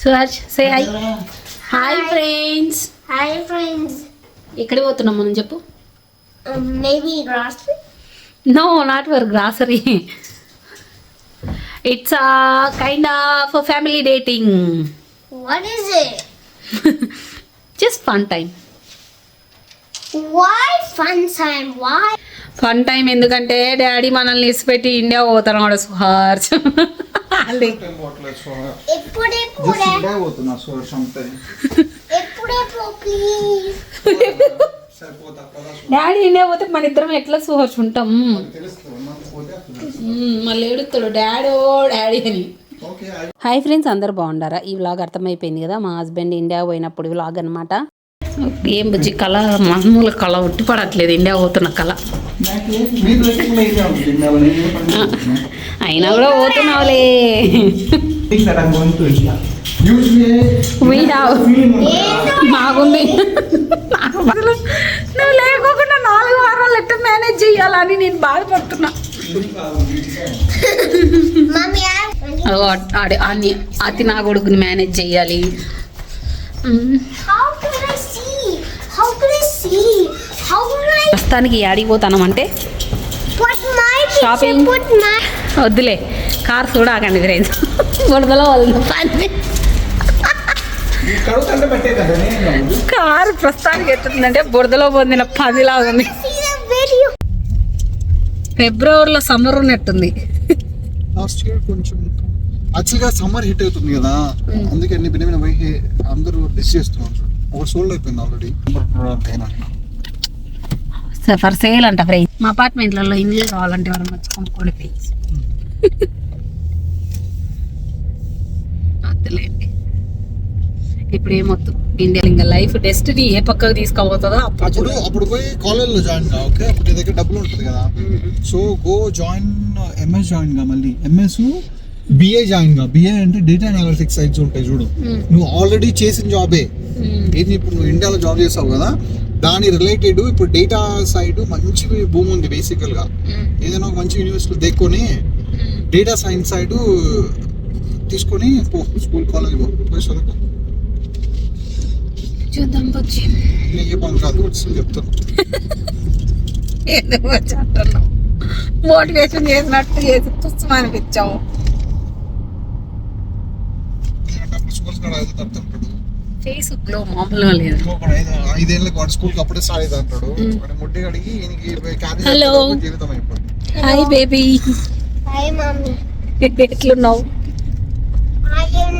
Suhas say hi. Hi friends. Hi friends. ఎక్కడికి పోతున్నాం మనం చెప్పు. Maybe grocery. No not for grocery. It's kind of family dating. What is it? Just fun time. Why fun time? Why? Fun time ఎందుకంటే daddy మనల్ని ఇసిపెట్టి India పోతున్నాడు సుహార్స్. అది ఎప్పుడెప్పుడే please. Daddy India పోతే మన ఇద్దరం ఎట్లా సుహార్స్ ఉంటాం. మళ్ళీ ఏడుస్తాడు డాడీ డాడీ అని. హాయ్ ఫ్రెండ్స్, అందరు బాగుండారా? ఈ వ్లాగ్ అర్థమైపోయింది కదా, మా హస్బెండ్ ఇండియా పోయినప్పుడు వ్లాగ్ అనమాట. ఏం బుజ్జి కళ, మామూలు కళ ఉట్టి పడట్లేదు ఇండియా పోతున్న కళ. అయినా కూడా పోతున్నావులే. బాగుంది. నువ్వు లేకోకుండా 4 వారాలు ఎట్లా మేనేజ్ చెయ్యాలని నేను బాధపడుతున్నా. Mommy, అతి నా కొడుకుని మేనేజ్ చెయ్యాలి. how can I see? How can I see? How can I ప్రస్తుతానికి యాడికి పోతానం అంటే put my Shopping. put my వద్దులే, కార్ చూడాకండి ఫ్రెండ్స్. బుడదలో వాళ్ళు కారు ప్రస్తుతానికి ఎట్టుందంటే బురదలో పొందిన 10 లాగా ఉంది. see the video. ఫిబ్రవరిలో సమ్మర్ ఉన్నట్టుంది. లాస్ట్ ఇయర్ కొంచెం యాక్చువల్గా సమ్మర్ హిట్ అవుతుంది కదా, అందుకే అన్ని బిన్నమైన పోయి అందరూ డిస్ చేస్తున్నారు. ఒక సోల్డ్ అయిపోయింది ఆల్రెడీ. ఫర్ సేల్ అంట ఫ్రెండ్స్. మా అపార్ట్మెంట్లలో ఇల్లు కావాలంటే ఎవరు వచ్చి కొనుక్కోండి ఫ్రెండ్స్. వద్దులేండి ఇప్పుడు ఏమొద్దు. ఇండియా ఇంకా లైఫ్ డెస్టినీ ఏ పక్కకు తీసుకుపోతుందో అప్పుడు పోయి కాలేజ్లో జాయిన్ గా. ఓకే, అప్పుడు నీ దగ్గర డబ్బులు ఉంటుంది కదా, so go join MS join గా. మళ్ళీ ఎంఎస్ బిఏ జాయిన్ గా. బిఏ అంటే డేటా అనాలిటిక్స్ సైట్స్ ఉంటాయి చూడు, నువ్వు ఆల్రెడీ చేసిన జాబే. ఏంటి ఇప్పుడు నువ్వు ఇండియాలో జాబ్ చేసావు కదా, దాని రిలేటెడ్ ఇప్పుడు డేటా సైడ్ మంచి భూమి ఉంది బేసికల్ గా. ఏదైనా ఒక మంచి యూనివర్సిటీ తెచ్చుకొని డేటా సైన్స్ సైడ్ తీసుకొని పో, స్కూల్ కాలేజ్ పోయి చదువుకో. చూద్దాం వచ్చి ఏ పని కాదు వచ్చి చెప్తాను. మోటివేషన్ చేసినట్టు చేసి పుస్తకం అనిపించాము. ఫేస్బుక్ లో మామూలుగా లేదు. 5 ఏళ్ళకి వాడు స్కూల్ కి అప్పుడే సాగేది అంటాడు. ముడ్డి అడిగి హలో జీవితం అయిపోయింది. Hi baby, Hi mommy. ఎట్లున్నావు? I am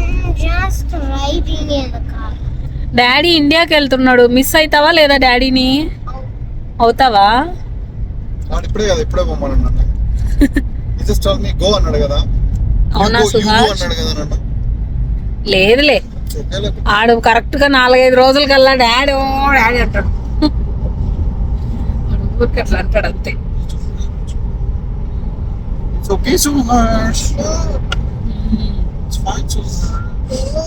just riding in the car. Daddy ఇండియాకి వెళ్తున్నాడు, మిస్ అవుతావా లేదా డాడీని? అవుతావా? వాడు ఇప్పుడే కదా, ఇప్పుడే పోమన్నాడు. జస్ట్ టెల్ మీ గో అన్నాడు కదా. అవునా సుహాస్? అన్నాడు కదా అన్న. లేదులే, ఆడు కరెక్ట్ గా 4-5 రోజుల కల్లా డాడీ డాడీ అంటాడు. ఊరికి అట్లా అంటాడు అంతే. It's okay, Suharsh. It's fine, Suharsh.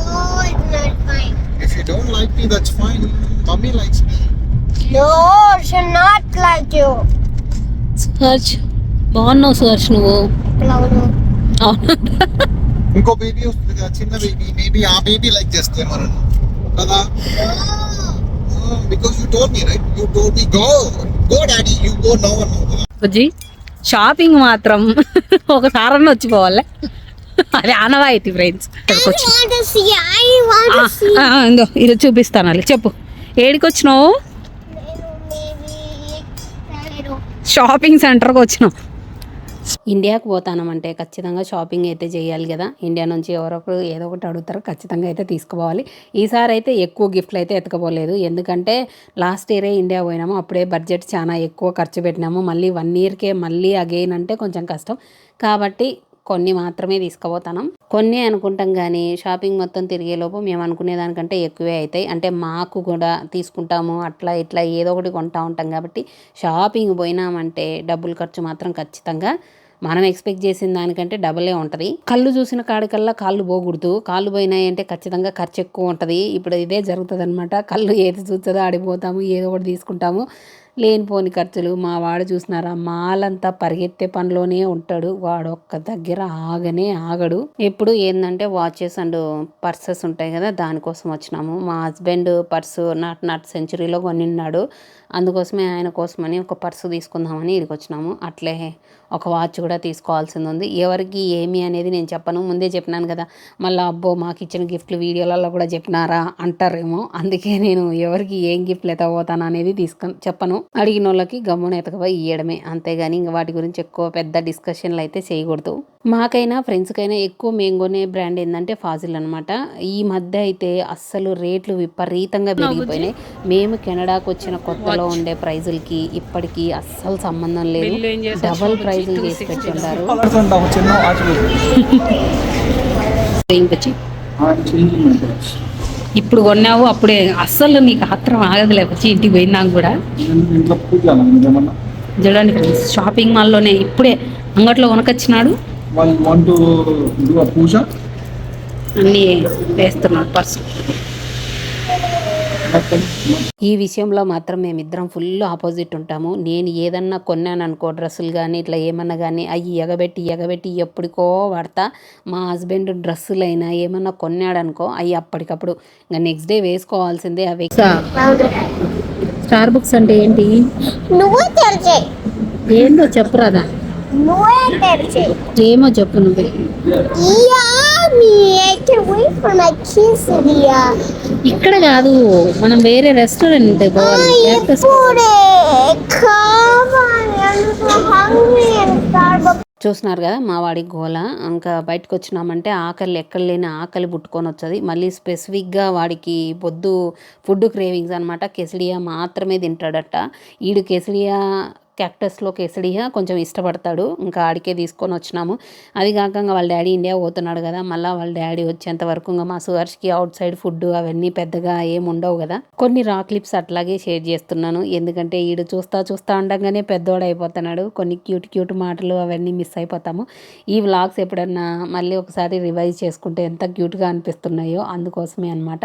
No, it's not fine. If you don't like me, that's fine. Mommy likes me. No, should not like you. Suhas బాగున్నావు సుహాష్ నువ్వు. Hello. అవును. ఇంకో బేబీ వస్తుంది కదా, చిన్న బేబీ. మేబీ ఆ బేబీ లైక్ చేస్తే మనం కదా. Because you told me, right? You told me go daddy, you go now and now. Bujji shopping మాత్రం ఒకసారన్నా వచ్చిపోవాలి, అది ఆనవాయితీ friends. I want to see. I want to see. ఇందో ఇది చూపిస్తాను. అది చెప్పు, ఏడికి వచ్చినావు? షాపింగ్ సెంటర్కి వచ్చినాం. ఇండియాకి పోతానమంటే ఖచ్చితంగా షాపింగ్ అయితే చేయాలి కదా. ఇండియా నుంచి ఎవరొకరు ఏదో ఒకటి అడుగుతారు, ఖచ్చితంగా అయితే తీసుకుపోవాలి. ఈసారి అయితే ఎక్కువ గిఫ్ట్లు అయితే ఎత్తుకపోలేదు, ఎందుకంటే లాస్ట్ ఇయరే ఇండియా పోయినాము, అప్పుడే బడ్జెట్ చాలా ఎక్కువ ఖర్చు పెట్టినాము. మళ్ళీ 1 ఇయర్కే మళ్ళీ అగైన్ అంటే కొంచెం కష్టం, కాబట్టి కొన్ని మాత్రమే తీసుకుపోతాం. కొన్ని అనుకుంటాం కానీ షాపింగ్ మొత్తం తిరిగేలోపు మేము అనుకునే దానికంటే ఎక్కువే అవుతాయి. అంటే మాకు కూడా తీసుకుంటాము, అట్లా ఇట్లా ఏదో ఒకటి కొంటా ఉంటాం. కాబట్టి షాపింగ్ పోయినామంటే డబ్బులు ఖర్చు మాత్రం ఖచ్చితంగా మనం ఎక్స్పెక్ట్ చేసిన దానికంటే డబులే ఉంటుంది. కళ్ళు చూసిన కాడికల్లా కాళ్ళు పోకూడదు. కాళ్ళు పోయినాయి అంటే ఖచ్చితంగా ఖర్చు ఎక్కువ ఉంటుంది. ఇప్పుడు ఇదే జరుగుతుంది అనమాట. కళ్ళు ఏది చూస్తుందో ఆడిపోతాము, ఏదో ఒకటి తీసుకుంటాము. లేనిపోని ఖర్చులు. మా వాడు చూసినారా మాలంతా పరిగెత్తే పనిలోనే ఉంటాడు. వాడు ఒక్క దగ్గర ఆగనే ఆగడు. ఎప్పుడు ఏంటంటే వాచెస్ అండ్ పర్సెస్ ఉంటాయి కదా, దానికోసం వచ్చినాము. మా హస్బెండ్ పర్సు నాట్ సెంచురీలో కొనిన్నాడు, అందుకోసమే ఆయన కోసమని ఒక పర్సు తీసుకుందామని ఇక్కడికి వచ్చినాము. అట్లే ఒక వాచ్ కూడా తీసుకోవాల్సింది ఉంది. ఎవరికి ఏమి అనేది నేను చెప్పను, ముందే చెప్పినాను కదా, మళ్ళీ అబ్బో మాకు ఇచ్చిన గిఫ్ట్లు వీడియోలలో కూడా చెప్పినారా అంటారేమో. అందుకే నేను ఎవరికి ఏం గిఫ్ట్లు ఎత్తపోతాను అనేది చెప్పను. అడిగిన వాళ్ళకి గమ్మున ఎతకపోయి ఇవ్వడమే, అంతేగాని ఇంకా వాటి గురించి ఎక్కువ పెద్ద డిస్కషన్లు అయితే చేయకూడదు. మాకైనా ఫ్రెండ్స్కైనా ఎక్కువ మేము కొనే బ్రాండ్ ఏంటంటే ఫాజిల్ అనమాట. ఈ మధ్య అయితే అస్సలు రేట్లు విపరీతంగా పెరిగిపోయినాయి. మేము కెనడాకు వచ్చిన కొత్తలో ఉండే ప్రైజులకి ఇప్పటికీ అస్సలు సంబంధం లేదు. డబల్ ప్రైజులు చేసి పెట్టున్నారు. ఇప్పుడు కొన్నావు అప్పుడే అస్సలు నీకు ఆత్రం ఆగదులే, వచ్చి ఇంటికి పోయినాక కూడా. చూడండి ఫ్రెండ్స్, షాపింగ్ మాల్లోనే ఇప్పుడే అంగట్లో కొనకొచ్చినాడు, అన్నీ వేస్తున్నాడు పర్సు. ఈ విషయంలో మాత్రం మేమిద్దరం ఫుల్ ఆపోజిట్ ఉంటాము. నేను ఏదన్నా కొన్నాను అనుకో, డ్రెస్సులు కానీ ఇట్లా ఏమన్నా కానీ అవి ఎగబెట్టి ఎప్పటికో వాడతా. మా హస్బెండ్ డ్రెస్సులైనా ఏమన్నా కొన్నాడనుకో అవి అప్పటికప్పుడు ఇంకా నెక్స్ట్ డే వేసుకోవాల్సిందే. అవి స్టార్ బుక్స్ అంటే ఏంటి ఏందో చెప్పురాదా? ఏమో చెప్పు నువ్వు. ఇక్కడ కాదు, మనం వేరే రెస్టారెంట్ పోవాలి. చూస్తున్నారు కదా మా వాడి గోల. ఇంకా బయటకు వచ్చినామంటే ఆకలి ఎక్కడ లేని ఆకలి పుట్టుకొని వచ్చేది. మళ్ళీ స్పెసిఫిక్గా వాడికి పొద్దు ఫుడ్ క్రేవింగ్స్ అనమాట. కెసిడియా మాత్రమే తింటాడట. ఈడు కెసిడియా క్యాక్టస్లో కేసడియా కొంచెం ఇష్టపడతాడు. ఇంకా ఆడికే తీసుకొని వచ్చినాము. అది కాక వాళ్ళ డాడీ ఇండియా పోతున్నాడు కదా, మళ్ళీ వాళ్ళ డాడీ వచ్చేంత వరకు ఇంకా మా సుహర్ష్కి అవుట్ సైడ్ ఫుడ్ అవన్నీ పెద్దగా ఏమి ఉండవు కదా. కొన్ని రా క్లిప్స్ అట్లాగే షేర్ చేస్తున్నాను, ఎందుకంటే ఈడు చూస్తా ఉండగానే పెద్దోడు అయిపోతున్నాడు. కొన్ని క్యూట్ మాటలు అవన్నీ మిస్ అయిపోతాము. ఈ వ్లాగ్స్ ఎప్పుడన్నా మళ్ళీ ఒకసారి రివైజ్ చేసుకుంటే ఎంత క్యూట్గా అనిపిస్తున్నాయో అందుకోసమే అనమాట.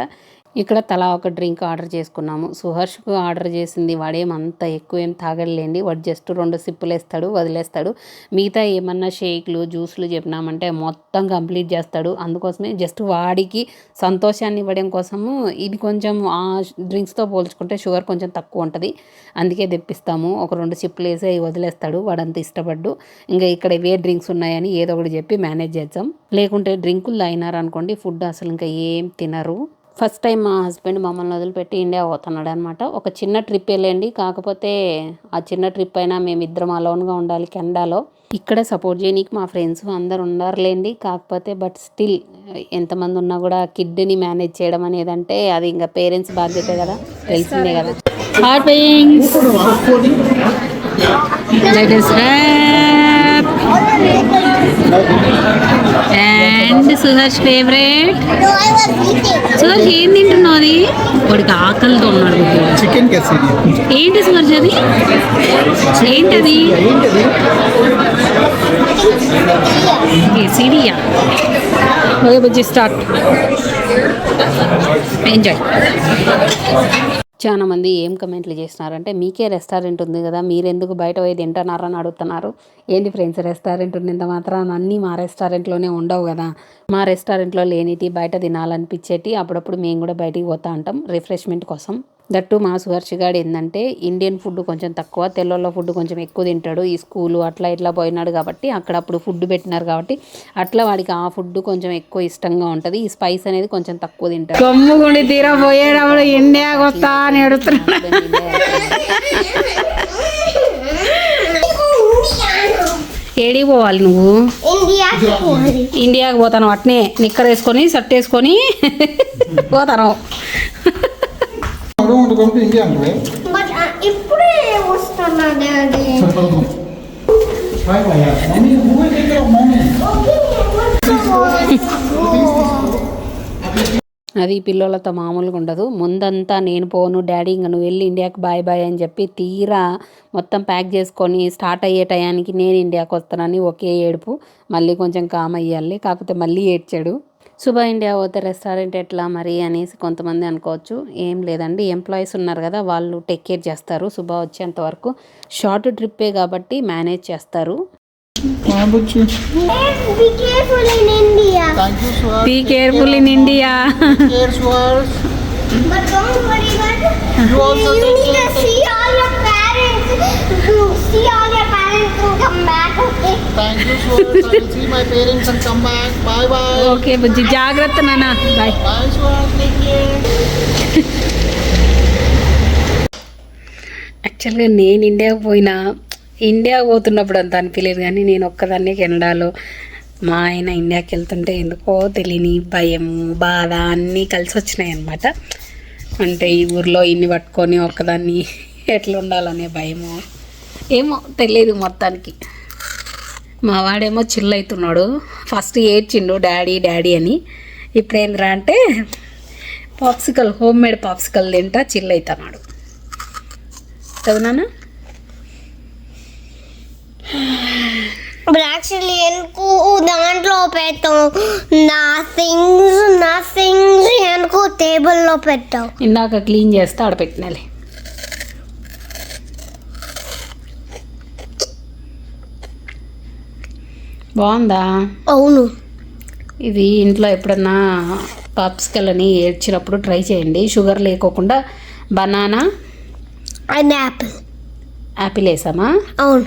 ఇక్కడ తలా ఒక డ్రింక్ ఆర్డర్ చేసుకున్నాము. సుహర్ష్కు ఆర్డర్ చేసింది వాడేమంత ఎక్కువ ఏం తాగలేండి, వాడు జస్ట్ 2 సిప్పులు వేస్తాడు, వదిలేస్తాడు. మిగతా ఏమన్నా షేక్లు జ్యూస్లు చెప్పినామంటే మొత్తం కంప్లీట్ చేస్తాడు. అందుకోసమే జస్ట్ వాడికి సంతోషాన్ని ఇవ్వడం కోసము ఇది కొంచెం ఆ డ్రింక్స్తో పోల్చుకుంటే షుగర్ కొంచెం తక్కువ ఉంటుంది, అందుకే తెప్పిస్తాము. ఒక 2 సిప్పులు వేసి వదిలేస్తాడు, వాడంత ఇష్టపడ్డు. ఇంకా ఇక్కడ ఇవే డ్రింక్స్ ఉన్నాయని ఏదో ఒకటి చెప్పి మేనేజ్ చేద్దాం. లేకుంటే డ్రింకులు తాగినారనుకోండి ఫుడ్ అసలు ఇంకా ఏం తినరు. ఫస్ట్ టైం మా హస్బెండ్ మమ్మల్ని వదిలిపెట్టి ఇండియా పోతున్నాడు అనమాట. ఒక చిన్న ట్రిప్ వెళ్ళండి, కాకపోతే ఆ చిన్న ట్రిప్ అయినా మేమిద్దరం అలోన్గా ఉండాలి కెనడాలో. ఇక్కడ సపోర్ట్ చేయనీకి మా ఫ్రెండ్స్ అందరు ఉన్నారులేండి, కాకపోతే బట్ స్టిల్ ఎంతమంది ఉన్నా కూడా కిడ్ని మేనేజ్ చేయడం అనేది అంటే అది ఇంకా పేరెంట్స్ బాధ్యత కదా, తెలిసిందే కదా. And Suharsh favourite. సుహర్ష్ ఏం తింటున్నావు? అది వాడికి ఆకలితో ఉన్నాడు. చికెన్ కేసరి. ఏంటి సుహర్ష్ అది? ఏంటది? కేసరియా. ఓకే బుజ్జి, స్టార్ట్. ఎంజాయ్. చాలా మంది ఏం కమెంట్లు చేస్తున్నారంటే మీకే రెస్టారెంట్ ఉంది కదా, మీరెందుకు బయట పోయి తింటున్నారని అడుగుతున్నారు. ఏంది ఫ్రెండ్స్, రెస్టారెంట్ ఉన్నంత మాత్రాన అన్నీ మా రెస్టారెంట్లోనే ఉండవు కదా. మా రెస్టారెంట్లో లేనిటి బయట తినాలనిపించేటి అప్పుడప్పుడు మేము కూడా బయటికి పోతా ఉంటాం రిఫ్రెష్మెంట్ కోసం. దట్టు మా సుహర్షిగాడు ఏంటంటే ఇండియన్ ఫుడ్ కొంచెం తక్కువ, తెల్లోళ్ళ ఫుడ్ కొంచెం ఎక్కువ తింటాడు. ఈ స్కూలు అట్లా ఇట్లా పోయినాడు కాబట్టి అక్కడ అప్పుడు ఫుడ్ పెట్టినారు కాబట్టి అట్లా వాడికి ఆ ఫుడ్ కొంచెం ఎక్కువ ఇష్టంగా ఉంటుంది. ఈ స్పైస్ అనేది కొంచెం తక్కువ తింటాడు. కొమ్ముగుండి తీరా పోయేటప్పుడు ఇండియాకి వస్తా అని అడుగుతున్నాడు. ఏడికి పోవాలి నువ్వు? ఇండియాకి పోతాను. అట్నే నిక్కర్ వేసుకొని షర్ట్ వేసుకొని పోతాను. ఇప్పుడే వస్తున్నా డాడీ. అది పిల్లలతో మామూలుగా ఉండదు. ముందంతా నేను పోను డాడీ, ఇంకా నువ్వు వెళ్ళి ఇండియాకి బాయ్ అని చెప్పి తీరా మొత్తం ప్యాక్ చేసుకొని స్టార్ట్ అయ్యే టయానికి నేను ఇండియాకి వస్తానని ఒకే ఏడుపు. మళ్ళీ కొంచెం కామ్ అయ్యాలి, కాకపోతే మళ్ళీ ఏడ్చాడు. శుభ ఇండియా పోతే రెస్టారెంట్ ఎట్లా మరి అనేసి కొంతమంది అనుకోవచ్చు. ఏం లేదండి, ఎంప్లాయీస్ ఉన్నారు కదా, వాళ్ళు టేక్ కేర్ చేస్తారు. శుభ వచ్చేంత వరకు షార్ట్ ట్రిప్పే కాబట్టి మేనేజ్ చేస్తారు. Be careful in India. Thank you, Swar. Be careful in India. Here, Swar. But don't worry, but You also you take need care. to see all your parents. You see all your parents and come back, okay? Thank you, Swar. I will see my parents and come back. Bye, bye. Okay బుజ్జి, జాగ్రత్త నాన్న, bye. Bye, Swar. Take care. యాక్చువల్గా నేను ఇండియాకి పోతున్నప్పుడు అంత అనిపించలేదు, కానీ నేను ఒక్కదాన్నే కెనడాలో, మా ఆయన ఇండియాకి వెళ్తుంటే ఎందుకో తెలియని భయము బాధ అన్నీ కలిసి వచ్చినాయి అన్నమాట. అంటే ఈ ఊర్లో ఇన్ని పట్టుకొని ఒక్కదాన్ని ఎట్లా ఉండాలనే భయము ఏమో తెలియదు మొత్తానికి. మా వాడేమో చిల్ అవుతున్నాడు. ఫస్ట్ ఏడ్చిండు డాడీ డాడీ అని, ఇప్పుడు ఏంద్రా అంటే పాప్సికల్, హోమ్ మేడ్ పాప్సికల్ తింటా చిల్ అవుతున్నాడు కదా నాన్న. But actually, इनको दांట్లో పెట్టాం, nothing इनको టేబుల్లో పెట్టాం. ఇందాక క్లీన్ చేస్తే ఆడ పెట్టినాలే. బాగుందా? అవును. ఇది ఇంట్లో ఎప్పుడన్నా పాప్సికల్ అని ఏడ్చినప్పుడు ట్రై చేయండి. షుగర్ లేకోకుండా బనానా అండ్ యాపిల్ వేసామా? అవును.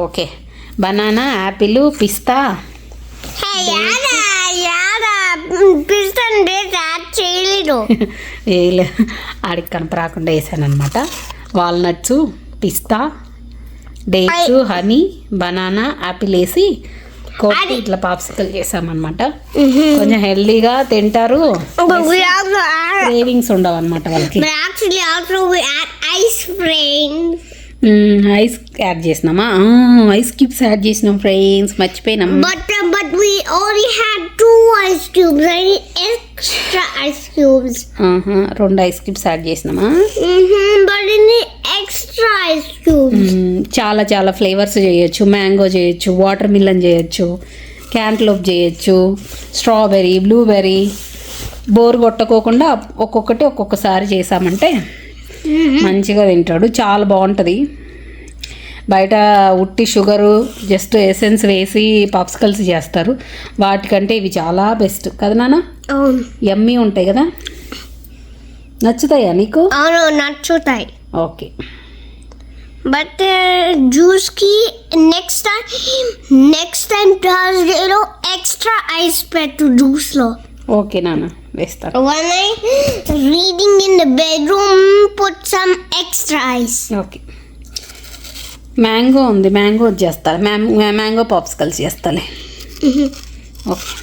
ఓకే, బనానా, యాపిల్, పిస్తా. పిస్తా చేయలేదు. వేయలే, ఆడికి కనపరాకుండా వేసాను అనమాట. వాల్నట్స్, పిస్తా, డేట్స్, హనీ, బనానా, యాపిల్ వేసి కొట్టి ఇట్లా పాప్సికల్ చేసామన్నమాట. కొంచెం హెల్దీగా తింటారు, క్రేవింగ్స్ ఉండవు అనమాట వాళ్ళకి. ఐస్ యాడ్ చేసినామా? ఐస్ క్యూబ్స్ యాడ్ చేసినాం ఫ్రెండ్స్, మర్చిపోయినాం. But we already had 2 ice cubes. I need extra ice cubes. 2 ice cubes add చేసినామా? But I need extra ice cubes. చాలా చాలా ఫ్లేవర్స్ చేయొచ్చు. మ్యాంగో చేయొచ్చు, వాటర్ మిలన్ చేయొచ్చు, క్యాంటలోప్ చేయొచ్చు, స్ట్రాబెర్రీ, బ్లూబెర్రీ. బోర్ కొట్టుకోకుండా ఒక్కొక్కసారి చేసామంటే మంచిగా తింటాడు. చాలా బాగుంటుంది. బయట ఉట్టి షుగరు జస్ట్ ఎసెన్స్ వేసి పాప్సికల్స్ చేస్తారు, వాటికంటే ఇవి చాలా బెస్ట్ కదా నాన్న. యమ్మీ ఉంటాయి కదా. నచ్చుతాయా నీకు? అవును, నచ్చుతాయి. ఓకే. బట్ జ్యూస్కి నెక్స్ట్ టైం థర్స్డేలో ఎక్స్ట్రా ఐస్ పెట్టు జ్యూస్లో. ఓకే నాన్న, వేస్తాను. When I reading in the bedroom, put some extra ice. Okay. Mango ఉంది, మ్యాంగో చేస్తా, మ్యాంగో పాప్సికల్స్ చేస్తాలే. ఓకే.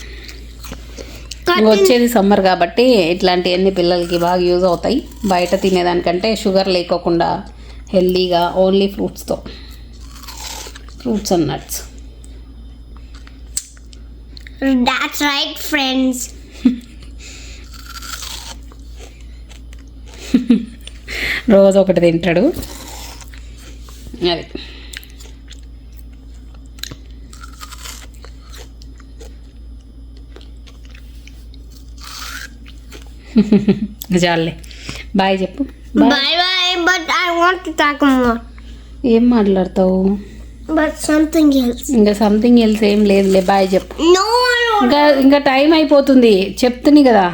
వచ్చేది సమ్మర్ కాబట్టి ఇట్లాంటివన్నీ పిల్లలకి బాగా యూజ్ అవుతాయి. బయట తినేదానికంటే షుగర్ లేకోకుండా హెల్దీగా only fruits and nuts. That's right, friends. రోజు ఒకటి తింటాడు. అది చాలే, బాయ్ చెప్పు. Bye bye, but I want to talk more. ఏం మాట్లాడతావు? But something else. ఇంకా సంథింగ్ ఎల్స్ ఏం లేదులే, బాయ్ చెప్పు. No, ఇంకా టైం అయిపోతుంది చెప్తుంది కదా.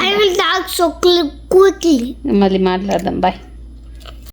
I will talk so quickly. మళ్ళీ మాట్లాడదాం, బాయ్.